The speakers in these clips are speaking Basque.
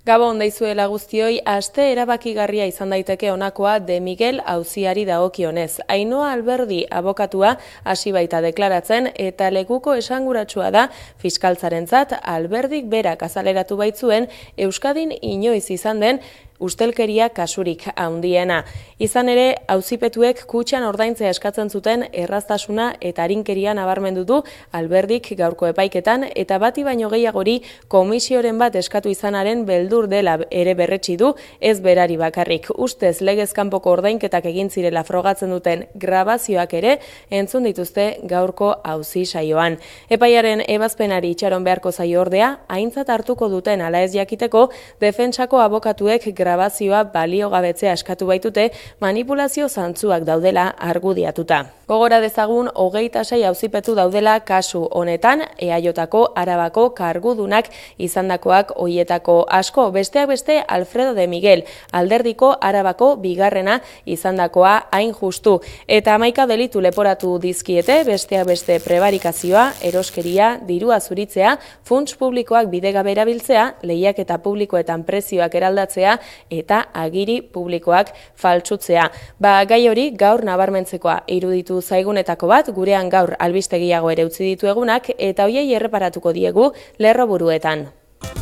Gabon deizuela guztioi, aste erabakigarria izan daiteke honakoa De Miguel auziari dagokionez. Ainhoa Alberdi abokatua hasi baita deklaratzen eta lekuko esanguratsua da fiskaltzarentzat Alberdik berak azaleratu baitzuen Euskadin inoiz izan den ustelkeria kasurik handiena. Izan ere, auzipetuek kutxan ordaintzea eskatzen zuten erraztasuna eta arinkeria nabarmendu du Alberdik gaurko epaiketan eta bati baino gehiagori komisioren bat eskatu izanaren beldur dela ere berretsi du, ez berari bakarrik. Ustez legez kanpoko ordainketak egin zirela frogatzen duten grabazioak ere entzun dituzte gaurko auzi saioan. Epaiaren ebazpenari itxaron beharko zaio ordea, aintzat hartuko duten ala ez jakiteko, defentsako abokatuek grabazioa baliogabetzea eskatu baitute manipulazio zantzuak daudela argudiatuta. Gogora dezagun 26 auzipetu daudela kasu honetan, EAJko Arabako kargudunak izandakoak hoietako asko, besteak beste Alfredo de Miguel, Alderdiko Arabako bigarrena izandakoa hain justu. Eta 11 delitu leporatu dizkiete, besteak beste prebarikazioa, eroskeria, dirua zuritzea, funts publikoak bidegabe erabiltzea, lehiaketa publikoetan prezioak eraldatzea, eta agiri publikoak faltsutzea. Gai hori gaur nabarmentzekoa iruditu zaigunetako bat, gurean gaur albistegiago ere utzi ditu egunak, eta hoiei erreparatuko diegu lerroburuetan.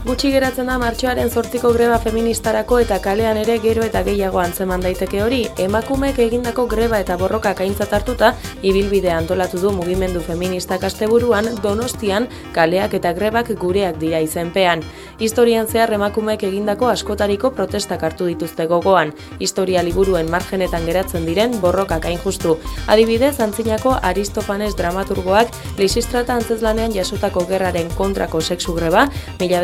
Gutxi geratzen da martxoaren 8ko greba feministarako eta kalean ere gero eta gehiago antzeman daiteke hori. Emakumeek egindako greba eta borrokak aintzat hartuta, ibilbidea antolatu du mugimendu feministak asteburuan Donostian kaleak eta grebak gureak dira izenpean. Historian zehar emakumeek egindako askotariko protestak hartu dituzte gogoan. Historia liburuen margenetan geratzen diren borrokak hain justu. Adibidez, antzinako Aristofanes dramaturgoak Lisistrata antzeslanean jasotako gerraren kontrako sexu greba,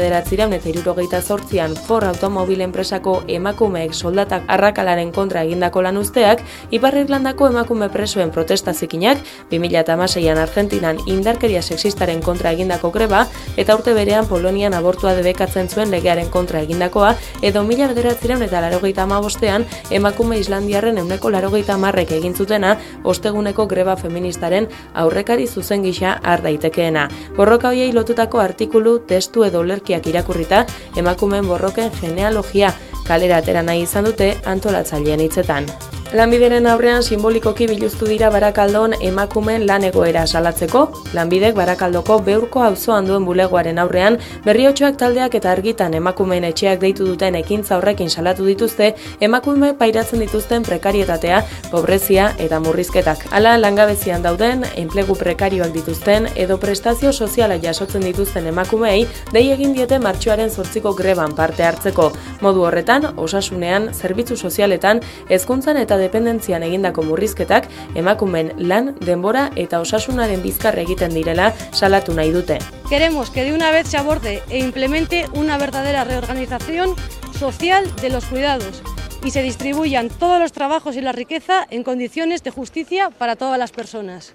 1978an Ford automobil enpresako emakumeek soldatak arrakalaren kontra egindako lanuzteak, Ipar Irlandako emakume presoen protesta zikinak, 2016an Argentinan indarkeria sexistaren kontra egindako greba, eta urte berean Polonian abortua debekatzen zuen legearen kontra egindakoa, edo 1985an emakume islandiarren 80%ek egin zutena osteguneko greba feministaren aurrekari zuzen gisa har daitekeena. Borroka hoiei lotutako artikulu, testu edo olerkiak irakurrita, emakumeen borroken genealogia kalera atera nahi izan dute antolatzaileen hitzetan. Lanbideren aurrean simbolikoki biluztu dira Barakaldon emakumeen lan egoera salatzeko. Lanbidek Barakaldoko Beurko auzoan duen bulegoaren aurrean Berriotxoak taldeak eta Argitan emakumeen etxeak deitu duten ekintza horrekin salatu dituzte emakume pairatzen dituzten prekarietatea, pobrezia eta murrizketak. Hala, langabezian dauden, enplegu prekarioak dituzten edo prestazio soziala jasotzen dituzten emakumeei dei egin diete martxoaren 8ko greban parte hartzeko. Modu horretan, osasunean, zerbitzu sozialetan, hezkuntzan eta dependentzian egindako murrizketak emakumeen lan, denbora eta osasunaren bizkar egiten direla salatu nahi dute. Queremos que de una vez se aborde e implemente una verdadera reorganización social de los cuidados y se distribuyan todos los trabajos y la riqueza en condiciones de justicia para todas las personas.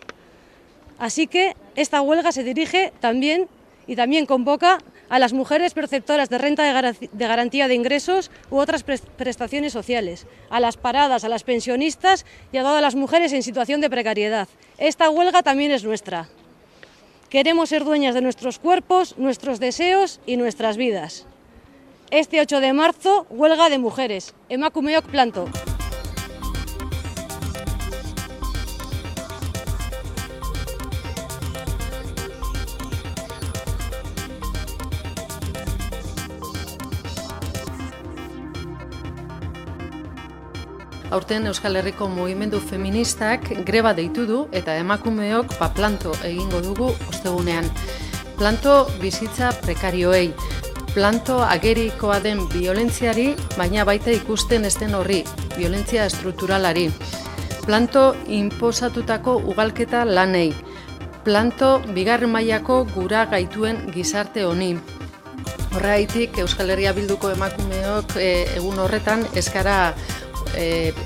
Así que esta huelga se dirige también convoca a las mujeres perceptoras de renta de garantía de ingresos u otras prestaciones sociales, a las paradas, a las pensionistas y a todas las mujeres en situación de precariedad. Esta huelga también es nuestra. Queremos ser dueñas de nuestros cuerpos, nuestros deseos y nuestras vidas. Este 8 de marzo, huelga de mujeres. Emakumeok planto. Aurten Euskal Herriko mugimendu feministak greba deitu du eta emakumeok planto egingo dugu ostegunean. Planto bizitza prekarioei, planto agerikoa den biolentziari, baina baita ikusten ez den horri, violentzia estrukturalari. Planto inposatutako ugalketa lanei, planto bigarren mailako gura gaituen gizarte honi. Horregatik Euskal Herria Bilduko emakumeok egun horretan ez gara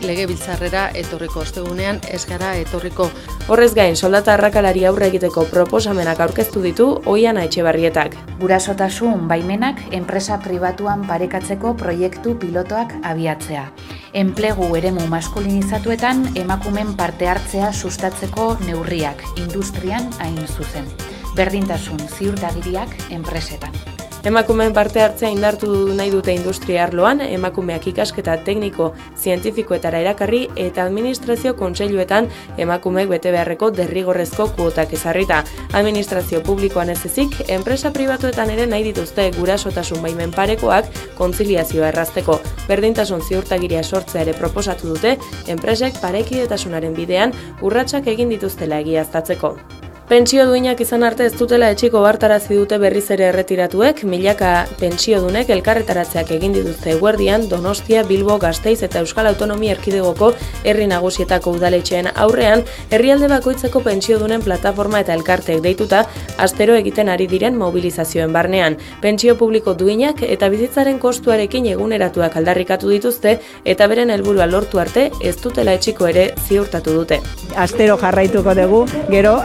legebiltzarrera etorriko, ostegunean ez gara etorriko. Horrez gain, soldata arrakalari aurre egiteko proposamenak aurkeztu ditu Oihana Etxebarrietak. Gurasotasun baimenak enpresa pribatuan parekatzeko proiektu pilotoak abiatzea. Enplegu eremu maskulinizatuetan emakumen parte hartzea sustatzeko neurriak, industrian hain zuzen. Berdintasun ziurtagiriak enpresetan. Emakumeen parte hartzea indartu nahi dute industria arloan, emakumeak ikasketa tekniko zientifikoetara erakarri eta administrazio kontseiluetan emakumeek bete beharreko derrigorrezko kuotak ezarrita. Administrazio publikoan ez ezik, enpresa pribatuetan ere nahi dituzte gurasotasun baimen parekoak kontziliazioa errazteko. Berdintasun ziurtagiria sortzea ere proposatu dute, enpresek parekidetasunaren bidean urratsak egin dituztela egiaztatzeko. Pentsio duinak izan arte ez dutela etxiko bartarazi dute berriz ere erretiratuek, milaka pentsiodunek elkarretaratzeak egin dituzte eguerdian Donostia, Bilbo, Gasteiz eta Euskal Autonomia Erkidegoko herri nagusietako udaletxeen aurrean, herrialde bakoitzeko pentsiodunen plataforma eta elkarteek deituta, astero egiten ari diren mobilizazioen barnean. Pentsio publiko duinak eta bizitzaren kostuarekin eguneratuak aldarrikatu dituzte eta beren helburua lortu arte ez dutela etxiko ere ziurtatu dute. Astero jarraituko dugu, gero,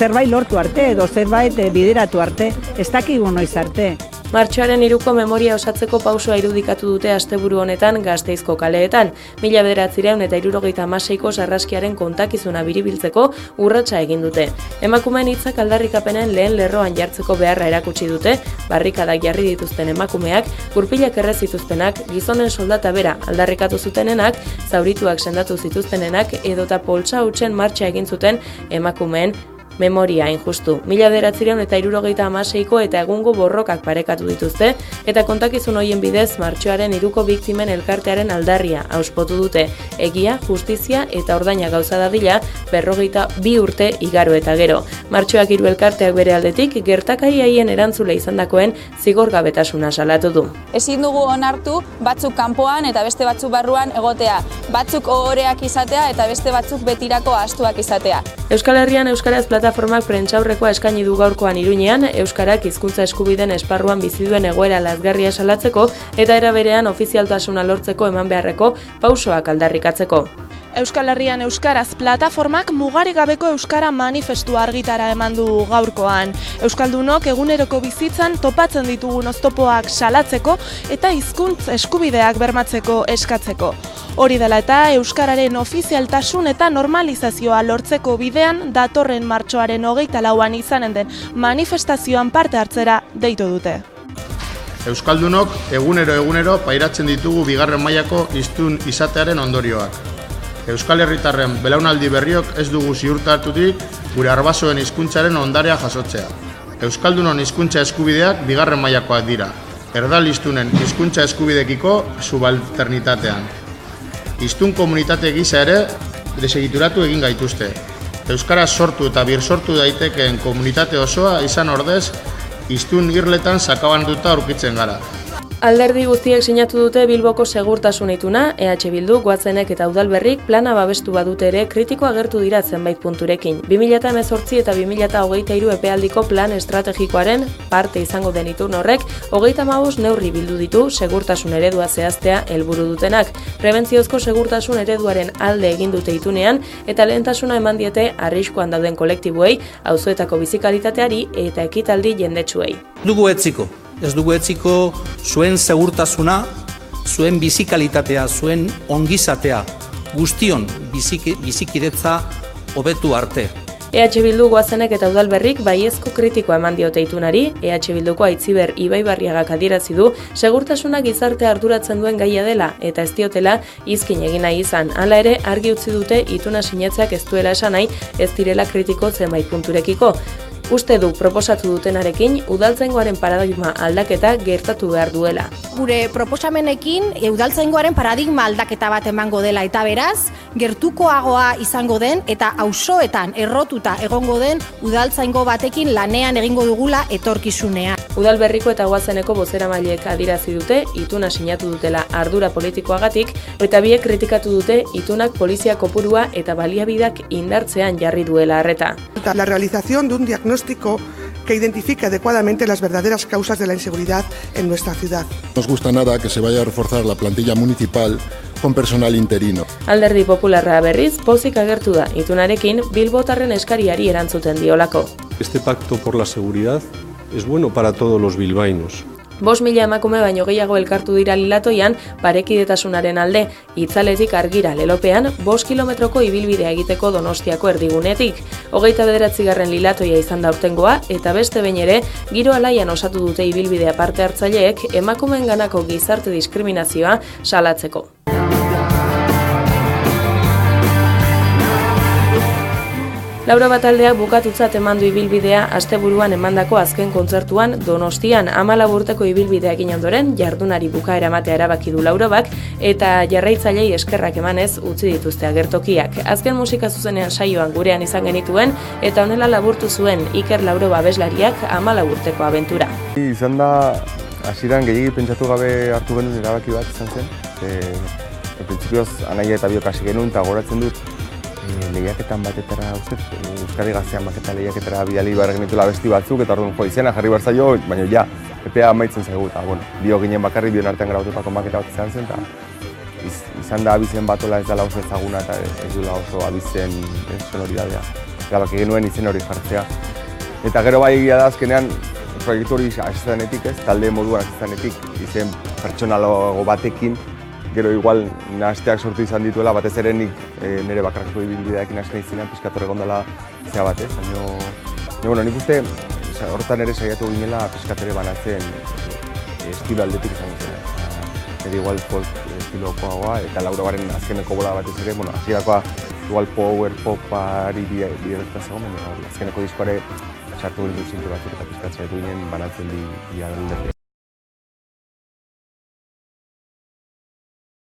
zerbait lortu arte edo zerbait bideratu arte, ez dakigu noiz arte. Martxoaren 3ko memoria osatzeko pausoa irudikatu dute asteburu honetan Gasteizko kaleetan. 1976ko sarraskiaren kontakizuna biribiltzeko urratsa egin dute. Emakumeen hitzak aldarrikapenen lehen lerroan jartzeko beharra erakutsi dute, barrikadak jarri dituzten emakumeak, gurpilak errez zituztenak, gizonen soldata bera aldarrikatu zutenenak, zaurituak sendatu zituztenenak edota poltsa hutsen martxa egin zuten emakumeen memoria injustu. 1976ko eta egungo borrokak parekatu dituzte eta kontakizun horien bidez martxoaren 3ko biktimen elkartearen aldarria auspotu dute. Egia, justizia eta ordaina gauza dadila 42 urte igaro eta gero. Martxoak 3 elkarteak bere aldetik gertakari haien erantzule izandakoen zigorgabetasuna salatu du. Ezin dugu onartu batzuk kanpoan eta beste batzuk barruan egotea. Batzuk ohoreak izatea eta beste batzuk betirako ahaztuak izatea. Euskal Herrian euskaraz plataformak prentsaurrekoa eskaini du gaurkoan Iruñean, euskarak hizkuntza eskubideen esparruan bizi duen egoera lazgarria salatzeko eta era berean ofizialtasuna lortzeko eman beharreko pausoak aldarrikatzeko. Euskal Herrian euskaraz plataformak mugarik gabeko euskara manifestua argitara eman du gaurkoan. Euskaldunok eguneroko bizitzan topatzen ditugun oztopoak salatzeko eta hizkuntza eskubideak bermatzeko eskatzeko. Hori dela eta euskararen ofizialtasun eta normalizazioa lortzeko bidean datorren martxoaren 24an izanen den manifestazioan parte hartzera deitu dute. Euskaldunok egunero pairatzen ditugu bigarren mailako hiztun izatearen ondorioak. Euskal Herritarren belaunaldi berriok ez dugu ziurtatutik gure arbasoen hizkuntzaren ondarea jasotzea. Euskaldunon hizkuntza eskubideak bigarren mailakoak dira. Erdal hiztunen hizkuntza eskubidekiko subalternitatean. Hiztun komunitate gisa ere desegituratu egin gaituzte. Euskaraz sortu eta birsortu daitekeen komunitate osoa izan ordez, hiztun irletan sakabanduta aurkitzen gara. Alderdi guztiek sinatu dute Bilboko segurtasun ituna, EH Bildu, Goazenek eta Udalberrik plana babestu badute ere kritiko agertu dira zenbait punturekin. 2018 eta 2023 epealdiko plan estrategikoaren parte izango den itun horrek 35 neurri bildu ditu segurtasun eredua zehaztea helburu dutenak. Prebentziozko segurtasun ereduaren alde egin dute itunean eta lehentasuna eman diete arriskuan dauden kolektiboei, auzoetako bizikalitateari eta ekitaldi jendetsuei. Ez dugu etziko zuen segurtasuna, zuen bizikalitatea, zuen ongizatea, guztion bizikidetza hobetu arte. EH Bildu, Goazenek eta Udalberrik baiezko kritikoa eman diote itunari, EH Bilduko Aitziber Ibaibarriagak adierazi du segurtasuna gizarte arduratzen duen gaia dela eta ez diotela izkin egin nahi izan. Hala ere, argi utzi dute ituna sinatzeak ez duela esan nahi ez direla kritiko zenbait punturekiko. Uste du proposatu dutenarekin udaltzaingoaren paradigma aldaketa gertatu behar duela. Gure proposamenekin udaltzaingoaren paradigma aldaketa bat emango dela eta beraz, gertukoagoa izango den eta auzoetan errotuta egongo den udaltzaingo batekin lanean egingo dugula etorkizunean. Udalberriko eta Goazeneko bozeramaileek adierazi dute ituna sinatu dutela ardura politikoagatik eta biek kritikatu dute itunak polizia kopurua eta baliabideak indartzean jarri duela arreta. La realización de un diagnóstico que identifique adecuadamente las verdaderas causas de la inseguridad en nuestra ciudad. No nos gusta nada que se vaya a reforzar la plantilla municipal con personal interino. Alderdi Popularra berriz pozik agertu da itunarekin bilbotarren eskariari erantzuten diolako. Este pacto por la seguridad es bueno para todos los bilbaínos. 5.000 emakume baino gehiago elkartu dira Lilatoian parekidetasunaren alde, Itzaletik Argira lelopean 5 kilometroko ibilbidea egiteko Donostiako erdigunetik. 29. Lilatoia izan da aurtengoa eta beste behin ere giro alaian osatu dute ibilbidea parte hartzaileek emakumeenganako gizarte diskriminazioa salatzeko. Laura Bataldeak bukatutzat eman du ibilbidea asteburuan emandako azken kontzertuan Donostian 14 urteko ibilbidea egin ondoren jardunari bukaera ematea erabaki du Laurobak eta jarraitzailei eskerrak emanez utzi dituzte agertokiak. Azken musika zuzenean saioan gurean izan genituen eta honela laburtu zuen Iker Lauroba abeslariak 14 urteko abentura. Izan da hasieran gehiegi pentsatu gabe hartu genuen erabaki bat izan zen. Printzipioz anaia eta biok hasi genuen eta goratzen dut lehiaketan batetara, Euskadi Gaztean baketa lehiaketara bidali behar genituela abesti batzuk, eta orduan izena jarri behar zaio, baina ja, epea amaitzen zaigu, eta bio ginen bakarri, bion artean grabatutako maketa bat izan zen, eta izan da abizen batola ez dela oso ezaguna, eta ez duela oso abizen sonoridadea. Erabaki genuen izen hori jartzea. Eta gero bai egia da azkenean, proiektu hori asizanetik ez, talde moduan asizanetik, izen pertsonalago batekin, gero igual nahasteak sortu izan dituela, batez ere nik nire bakarrako ibilbidearekin hasten izinean pixkat horrek ondala zea batez. Baina, nik uste horretan ere saiatu ginela pixkat ere banatzen estilo aldetik izango zen. Ere igual folk estilokoagoa eta Laurobaren azkeneko bola batez ere, hasierakoa igual power popari bideratuta zegoen, baina azkeneko diskoare sartu ginen zintu batzuk eta pixkat saiatu ginen banatzen bi alderdi.